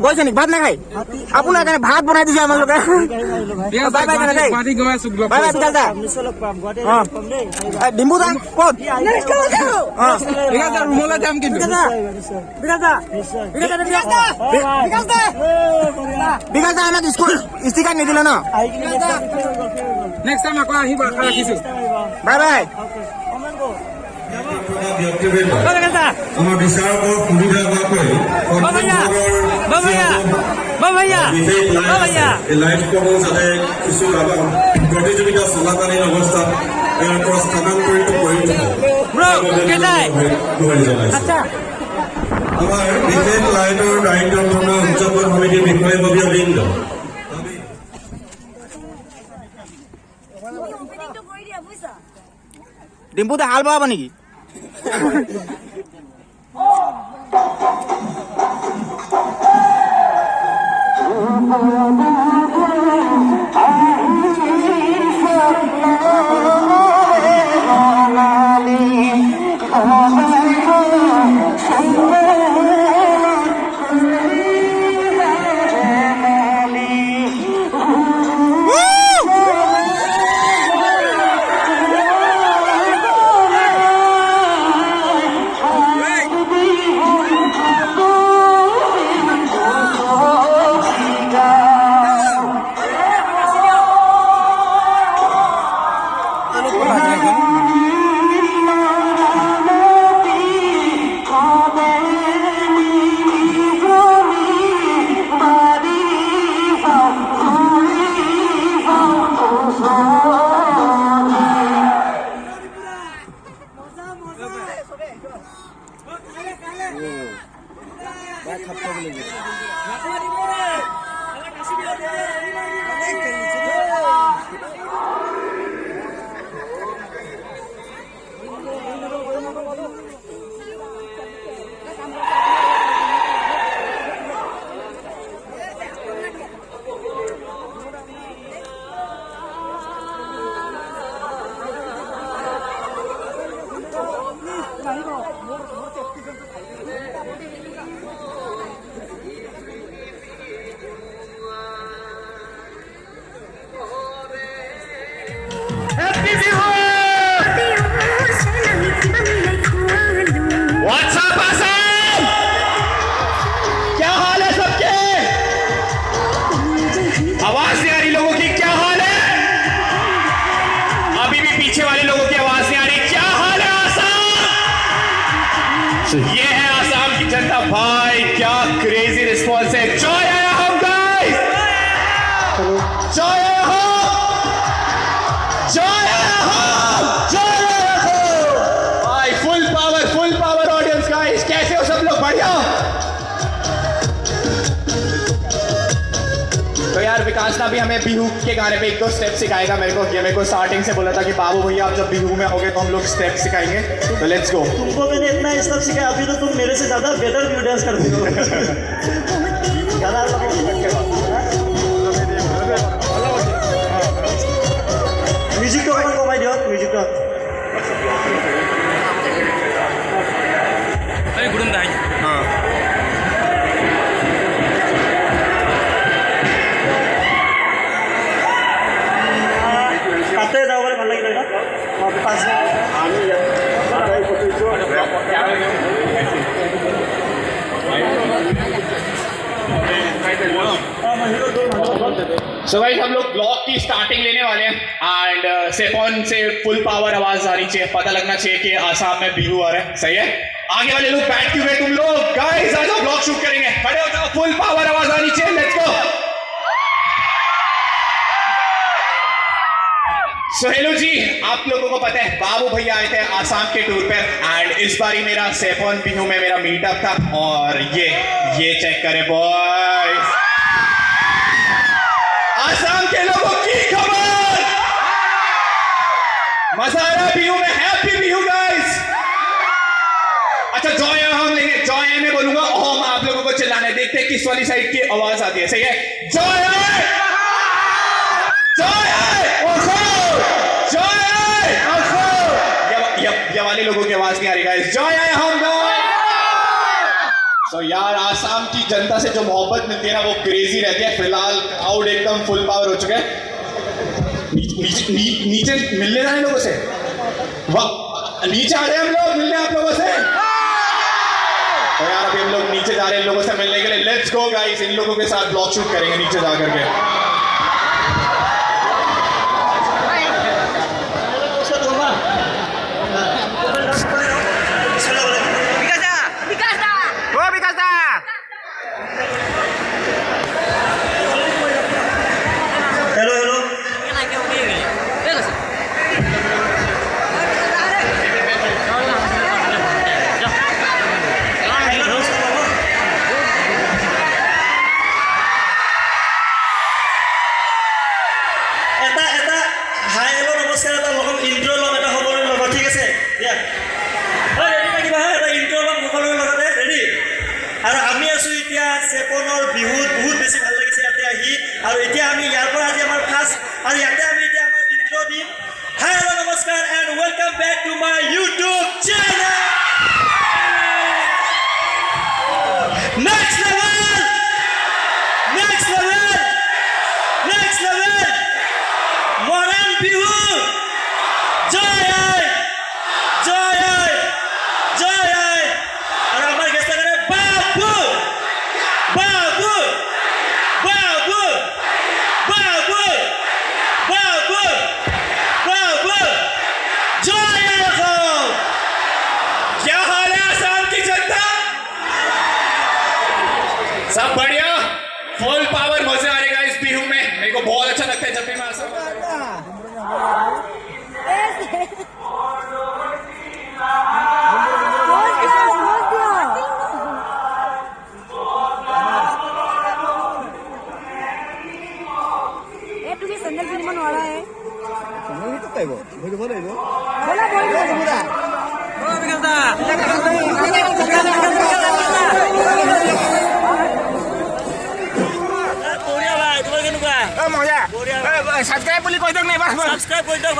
গৈছে নেকি ভাত নাখাই আপোনাৰ কাৰণে ভাত বনাই দিছে আমালোকে ডিম্বু দা ক'ত ৰুমলৈ যাম কিন্তু বিকাশ দা আমাক স্কুল ষ্টিকাৰ নিদিলে ন নেক্সট টাইম আকৌ আহিব আশা ৰাখিছো বাই বাই আমাৰ বিচাৰকৰ সুবিধা হোৱাকৈ লাইটসমূহ যাতে কিছু প্ৰতিযোগিতা চলাকালীন অৱস্থাত ইয়াৰ পৰা স্থানান্তৰিত কৰি আমাৰ বিশেষ লাইটৰ দায়িত্বপূৰ্ণ উদযাপন সমিতিৰ বিষয়ববীয়বৃন্দ ডিম্পুতে হাল বাব নেকি ये है आसाम की जनता भाई क्या क्रेजी रिस्पॉन्स है जय हम गाइस जय भाई फुल पावर ऑडियंस गाइस कैसे हो सब लोग बढ़िया तो यार विकास ना भी हमें बिहू के गाने पे एक दो स्टेप सिखाएगा मेरे को स्टार्टिंग से बोला था कि बाबू भैया आप जब बिहू में होगे तो हम लोग स्टेप सिखाएंगे तो लेट्स गो तुमको मैंने इतना स्टेप सिखाया अभी तो तुम मेरे से ज्यादा बेटर व्यू डांस करते हो म्यूजिक तो कमाई दियो म्यूजिक तो सो गाइस हम लोग ब्लॉक की स्टार्टिंग लेने वाले हैं एंड सेफोन से फुल पावर आवाज आ रही चाहिए पता लगना चाहिए कि आसाम में बिहू आ रहा है सही है आगे वाले लोग बैठ क्यों गए तुम लोग गाइस आज हम ब्लॉक शूट करेंगे खड़े हो जाओ फुल पावर आवाज आनी चाहिए लेट्स गो सो हेलो जी आप लोगों को पता है बाबू भैया आए थे आसाम के टूर पे एंड इस बार ही मेरा सेफोन बिहू में मेरा मीटअप था और ये चेक करें बॉयज आसाम के लोगों की खबर मजा आ रहा है बिहू में हैप्पी बिहू गाइस अच्छा जॉय हम लेंगे जॉय में बोलूंगा ओम आप लोगों को चिल्लाने देखते हैं किस वाली साइड की आवाज आती है सही है जॉय जॉय जॉय लोगों की आवाज नहीं आ रही गाइस जय आए हम तो यार आसाम की जनता से जो मोहब्बत मिलती है ना वो क्रेजी रहती है फिलहाल क्राउड एकदम फुल पावर हो चुका है नीचे मिलने जाने लोगों से वाह नीचे आ रहे हैं हम लोग मिलने आप लोगों से तो यार अभी हम लोग नीचे जा रहे हैं लोगों से मिलने के लिए लेट्स गो गाइस इन लोगों के साथ ब्लॉग शूट करेंगे नीचे जा करके ओ विकास दा हेलो हेलो হাই হেল্ল' নমস্কাৰ এটা লগৰ ইণ্ট্ৰ' ল'ম এটা সকলোৰে লগত ঠিক আছে দিয়া ৰেডি থাকিবা হা এটা ইণ্ট্ৰ' ল'ম সকলোৰে লগতে ৰেডি আৰু আমি আছোঁ এতিয়া চেপনৰ বিহুত বহুত বেছি ভাল লাগিছে ইয়াতে আহি আৰু এতিয়া আমি ইয়াৰ পৰা আজি আমাৰ ফাৰ্ষ্ট আৰু ইয়াতে আমি এতিয়া আমাৰ ইণ্ট্ৰ' দিম হাই হেল্ল' নমস্কাৰ and welcome back to my YouTube channel next level next level next level Moran Bihu জয় আই জয় আই জয় আই আৰু আমাৰ গেষ্টসকলে বাবু বাবু বাবু বাবু বাবু বাবু জয় আই অসম क्या हाल है आसाम की जनता सब बढ़िया फुल पावर मजे आ रहे गाइस बिहू में मेरे को बहुत अच्छा लगता है जब भी मैं आसाम तुम्ही संदल फिल्म वाला है बोला মজা ছাবস্ক্ৰাইব বুলি কৈ দিয়ক নাই বাছ সাবস্ক্ৰাইব কৰি দিয়ক